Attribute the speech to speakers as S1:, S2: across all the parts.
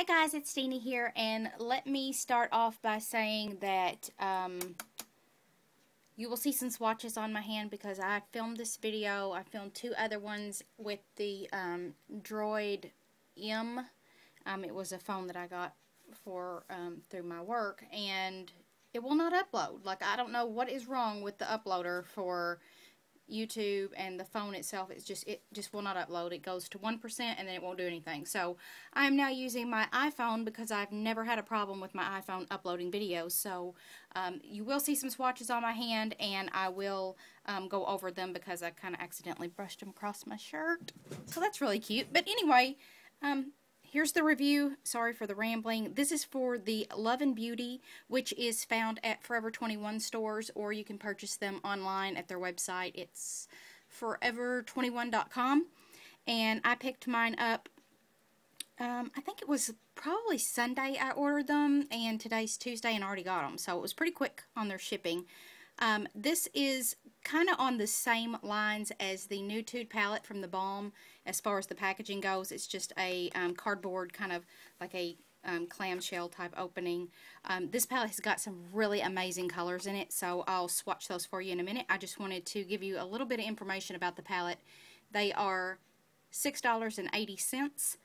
S1: Hi guys, it's Tina here, and let me start off by saying that you will see some swatches on my hand because I filmed this video. I filmed two other ones with the Droid M. It was a phone that I got for through my work, and it will not upload. Like, I don't know what is wrong with the uploader for YouTube, and the phone itself, it just will not upload. It goes to 1% and then it won't do anything. So I'm now using my iPhone because I've never had a problem with my iPhone uploading videos. So you will see some swatches on my hand, and I will go over them because I kind of accidentally brushed them across my shirt. So that's really cute. But anyway, here's the review. Sorry for the rambling. This is for the Love and Beauty, which is found at Forever 21 stores, or you can purchase them online at their website. It's forever21.com. And I picked mine up, I think it was probably Sunday I ordered them, and today's Tuesday and I already got them. So it was pretty quick on their shipping. This is kind of on the same lines as the Nude palette from the Balm as far as the packaging goes. It's just a cardboard, kind of like a clamshell type opening. This palette has got some really amazing colors in it, so I'll swatch those for you in a minute. I just wanted to give you a little bit of information about the palette. They are $6.80.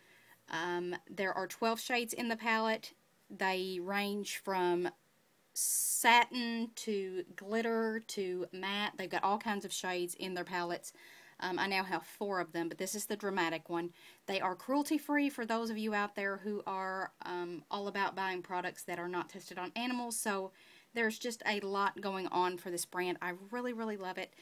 S1: There are 12 shades in the palette. They range from satin to glitter to matte. They've got all kinds of shades in their palettes. I now have 4 of them, but this is the dramatic one. They are cruelty-free for those of you out there who are all about buying products that are not tested on animals. So there's just a lot going on for this brand. I really, really love it.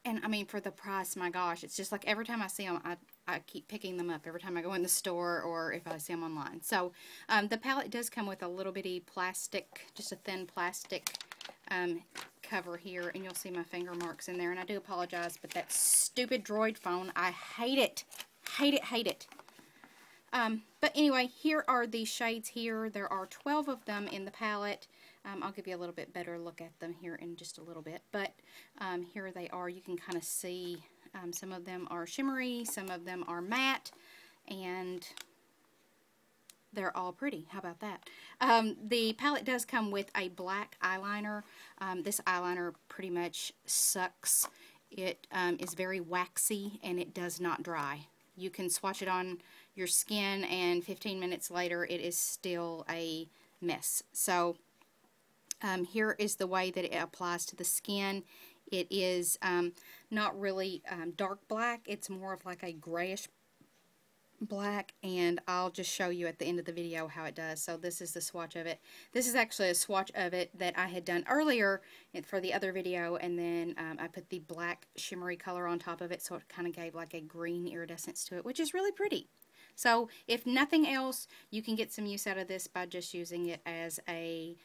S1: And I mean, for the price, my gosh, it's just like every time I see them, I keep picking them up every time I go in the store or if I see them online. So the palette does come with a little bitty plastic, just a thin plastic cover here, and you'll see my finger marks in there. And I do apologize, but that stupid Droid phone, I hate it. Hate it, hate it. But anyway, here are the shades here. There are 12 of them in the palette. I'll give you a little bit better look at them here in just a little bit. But here they are. You can kind of see some of them are shimmery, some of them are matte, and they're all pretty. How about that? The palette does come with a black eyeliner. This eyeliner pretty much sucks. It is very waxy, and it does not dry. You can swatch it on your skin, and 15 minutes later it is still a mess. So here is the way that it applies to the skin. It is not really dark black. It's more of like a grayish black, and I'll just show you at the end of the video how it does. So this is the swatch of it. This is actually a swatch of it that I had done earlier for the other video, and then I put the black shimmery color on top of it, so it kind of gave like a green iridescence to it, which is really pretty. So if nothing else, you can get some use out of this by just using it as a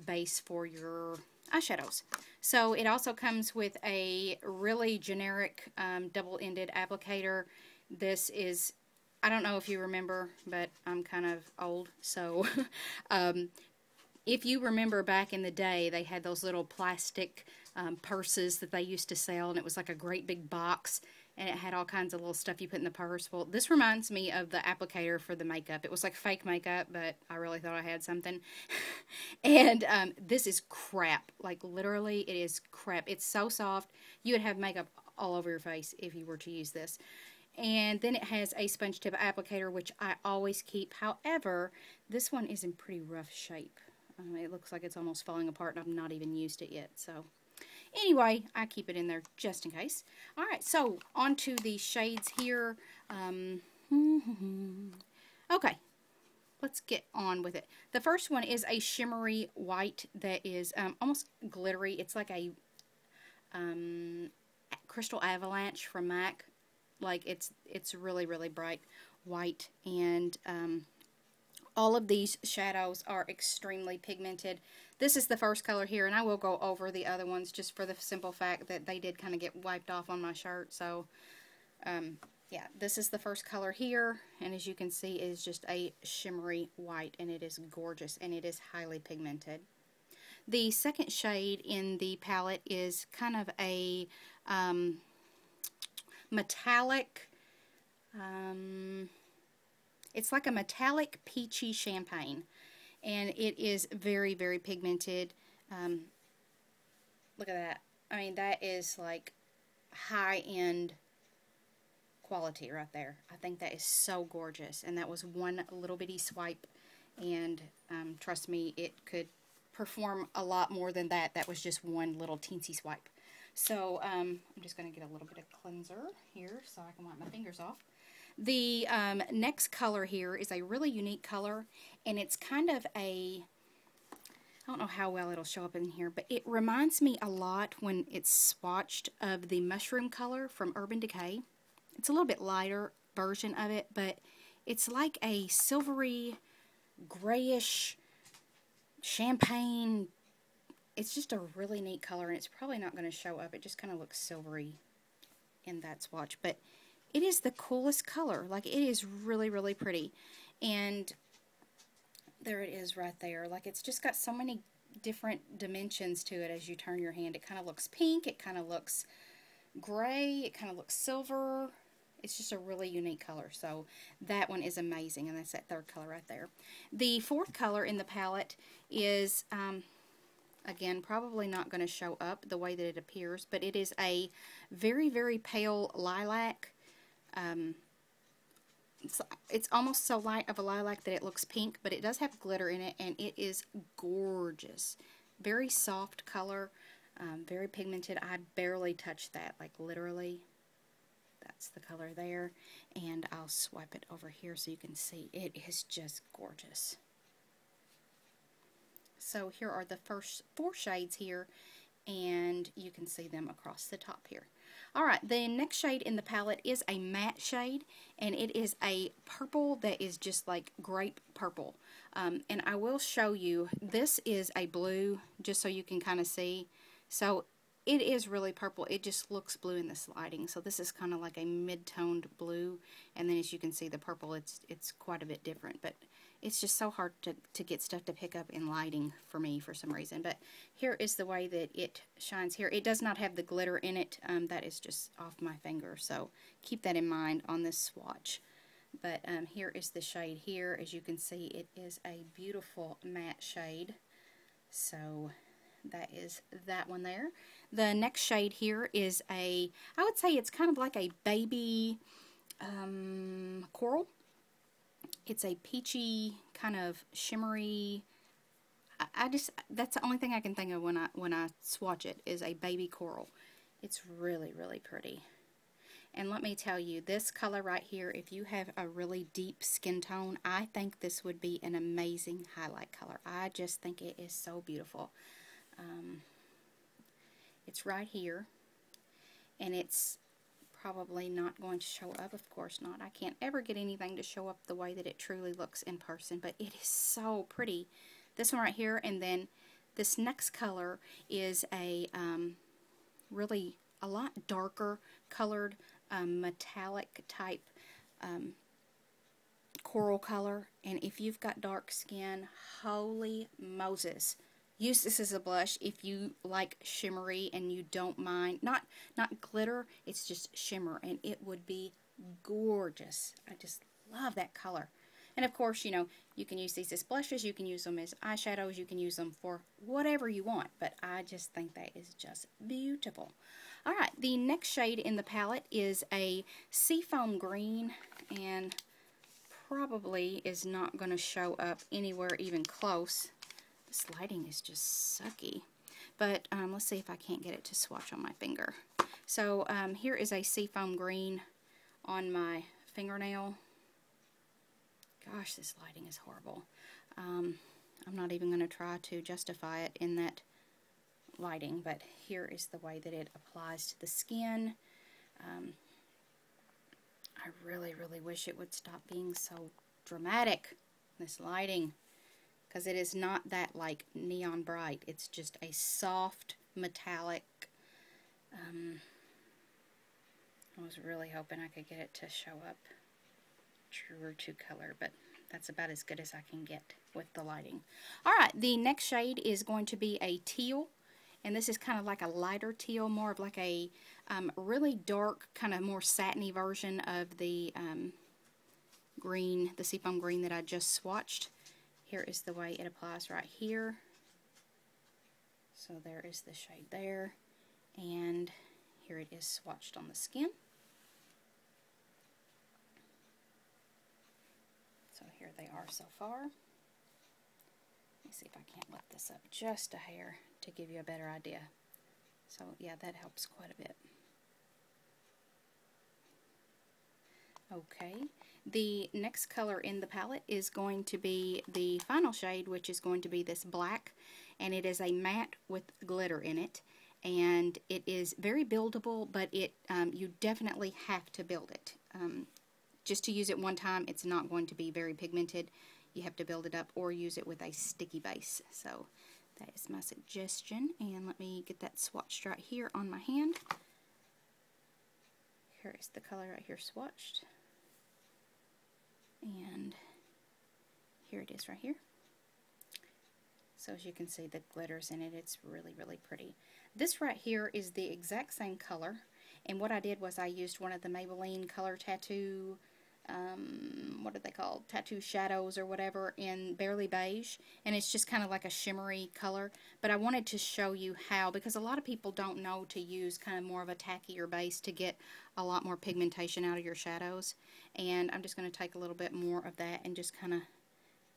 S1: base for your eyeshadows. So it also comes with a really generic double-ended applicator. This is, I don't know if you remember, but I'm kind of old, so if you remember back in the day, they had those little plastic purses that they used to sell, and it was like a great big box, and it had all kinds of little stuff you put in the purse. Well, this reminds me of the applicator for the makeup. It was like fake makeup, but I really thought I had something. And this is crap. Like, literally, it is crap. It's so soft. You would have makeup all over your face if you were to use this. And then it has a sponge tip applicator, which I always keep. However, this one is in pretty rough shape. It looks like it's almost falling apart, and I've not even used it yet. So anyway, I keep it in there just in case. Alright, so on to the shades here. Okay, let's get on with it. The first one is a shimmery white that is almost glittery. It's like a Crystal Avalanche from MAC. Like, it's really, really bright white, and all of these shadows are extremely pigmented. This is the first color here, and I will go over the other ones just for the simple fact that they did kind of get wiped off on my shirt. So, yeah, this is the first color here, and as you can see, it is just a shimmery white, and it is gorgeous, and it is highly pigmented. The second shade in the palette is kind of a metallic, It's like a metallic peachy champagne, and it is very, very pigmented. Look at that. I mean, that is like high-end quality right there. I think that is so gorgeous, and that was one little bitty swipe, and trust me, it could perform a lot more than that. That was just one little teensy swipe. So I'm just going to get a little bit of cleanser here so I can wipe my fingers off. The next color here is a really unique color, and it's kind of a, I don't know how well it'll show up in here, but it reminds me a lot when it's swatched of the mushroom color from Urban Decay. It's a little bit lighter version of it, but it's like a silvery, grayish, champagne. It's just a really neat color, and it's probably not going to show up. It just kind of looks silvery in that swatch, but it is the coolest color. Like, it is really, really pretty. And there it is right there. Like, it's just got so many different dimensions to it as you turn your hand. It kind of looks pink. It kind of looks gray. It kind of looks silver. It's just a really unique color. So that one is amazing, and that's that third color right there. The fourth color in the palette is, again, probably not going to show up the way that it appears, but it is a very, very pale lilac. It's almost so light of a lilac that it looks pink, but it does have glitter in it, and it is gorgeous. Very soft color, very pigmented. I barely touched that, like literally. That's the color there, and I'll swipe it over here so you can see. It is just gorgeous. So here are the first 4 shades here, and you can see them across the top here. Alright, the next shade in the palette is a matte shade, and it is a purple that is just like grape purple. And I will show you, this is a blue, just so you can kind of see. So it is really purple. It just looks blue in this lighting. So this is kind of like a mid-toned blue, and then as you can see the purple, it's quite a bit different. But it's just so hard to get stuff to pick up in lighting for me for some reason. But here is the way that it shines here. It does not have the glitter in it. That is just off my finger. So keep that in mind on this swatch. But here is the shade here. As you can see, it is a beautiful matte shade. So that is that one there. The next shade here is I would say it's kind of like a baby coral. It's a peachy, kind of shimmery. That's the only thing I can think of when I swatch it, is a baby coral. It's really, really pretty. And let me tell you, this color right here, if you have a really deep skin tone, I think this would be an amazing highlight color. I just think it is so beautiful. It's right here, and it's probably not going to show up. Of course not. I can't ever get anything to show up the way that it truly looks in person, but it is so pretty. This one right here, and then this next color is a really a lot darker colored metallic type coral color. And if you've got dark skin, holy Moses, use this as a blush if you like shimmery and you don't mind, not glitter, it's just shimmer, and it would be gorgeous. I just love that color. And of course, you know, you can use these as blushes, you can use them as eyeshadows, you can use them for whatever you want, but I just think that is just beautiful. Alright, the next shade in the palette is a seafoam green, and probably is not going to show up anywhere even close. This lighting is just sucky. But let's see if I can't get it to swatch on my finger. So here is a seafoam green on my fingernail. Gosh, this lighting is horrible. I'm not even going to try to justify it in that lighting, but here is the way that it applies to the skin. I really, really wish it would stop being so dramatic, this lighting, because it is not that like neon bright. It's just a soft metallic. I was really hoping I could get it to show up truer to color, but that's about as good as I can get with the lighting. Alright, the next shade is going to be a teal, and this is kind of like a lighter teal, more of like a really dark, kind of more satiny version of the green, the seafoam green that I just swatched. Here is the way it applies right here. So there is the shade there, and here it is swatched on the skin. So here they are so far. Let me see if I can't lift this up just a hair to give you a better idea. So yeah, that helps quite a bit. Okay, the next color in the palette is going to be the final shade, which is going to be this black, and it is a matte with glitter in it, and it is very buildable, but it you definitely have to build it. Just to use it one time, it's not going to be very pigmented. You have to build it up or use it with a sticky base. So that is my suggestion, and let me get that swatched right here on my hand. Here is the color right here swatched. And here it is right here. So as you can see, the glitter's in it. It's really, really pretty. This right here is the exact same color. And what I did was I used one of the Maybelline Color Tattoo, what are they called? Tattoo Shadows or whatever, in Barely Beige. And it's just kind of like a shimmery color. But I wanted to show you how, because a lot of people don't know to use kind of more of a tackier base to get a lot more pigmentation out of your shadows. And I'm just going to take a little bit more of that and just kind of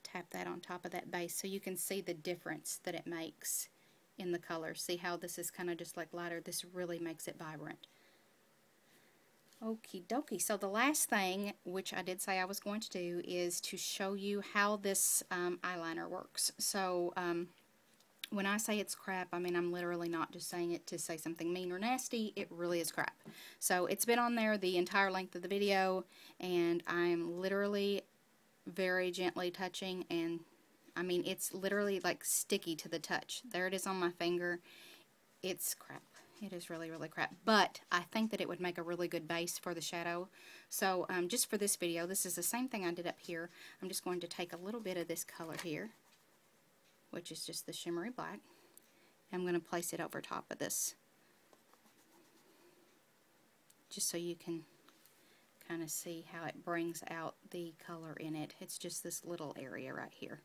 S1: tap that on top of that base so you can see the difference that it makes in the color. See how this is kind of just like lighter? This really makes it vibrant. Okie dokie. So the last thing, which I did say I was going to do, is to show you how this eyeliner works. So when I say it's crap, I mean I'm literally not just saying it to say something mean or nasty. It really is crap. So it's been on there the entire length of the video, and I'm literally very gently touching, and I mean it's literally like sticky to the touch. There it is on my finger. It's crap. It is really, really crap. But I think that it would make a really good base for the shadow. So just for this video, this is the same thing I did up here. I'm just going to take a little bit of this color here, which is just the shimmery black. I'm going to place it over top of this, just so you can kind of see how it brings out the color in it. It's just this little area right here,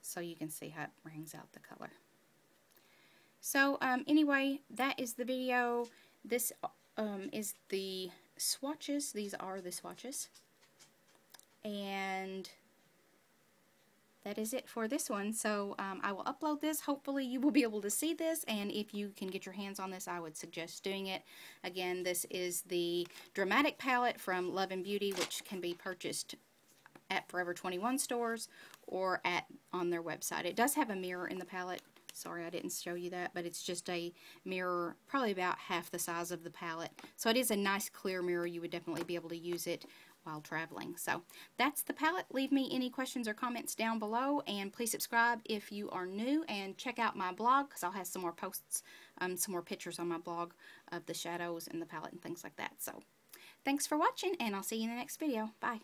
S1: so you can see how it brings out the color. So anyway, that is the video. This is the swatches. These are the swatches, and that is it for this one. So I will upload this. Hopefully you will be able to see this, and if you can get your hands on this, I would suggest doing it. Again, this is the Dramatic palette from Love and Beauty, which can be purchased at Forever 21 stores or on their website. It does have a mirror in the palette. Sorry I didn't show you that, but it's just a mirror probably about half the size of the palette. So it is a nice clear mirror. You would definitely be able to use it while traveling. So that's the palette. Leave me any questions or comments down below, and please subscribe if you are new, and check out my blog because I'll have some more posts, some more pictures on my blog of the shadows and the palette and things like that. So thanks for watching, and I'll see you in the next video. Bye.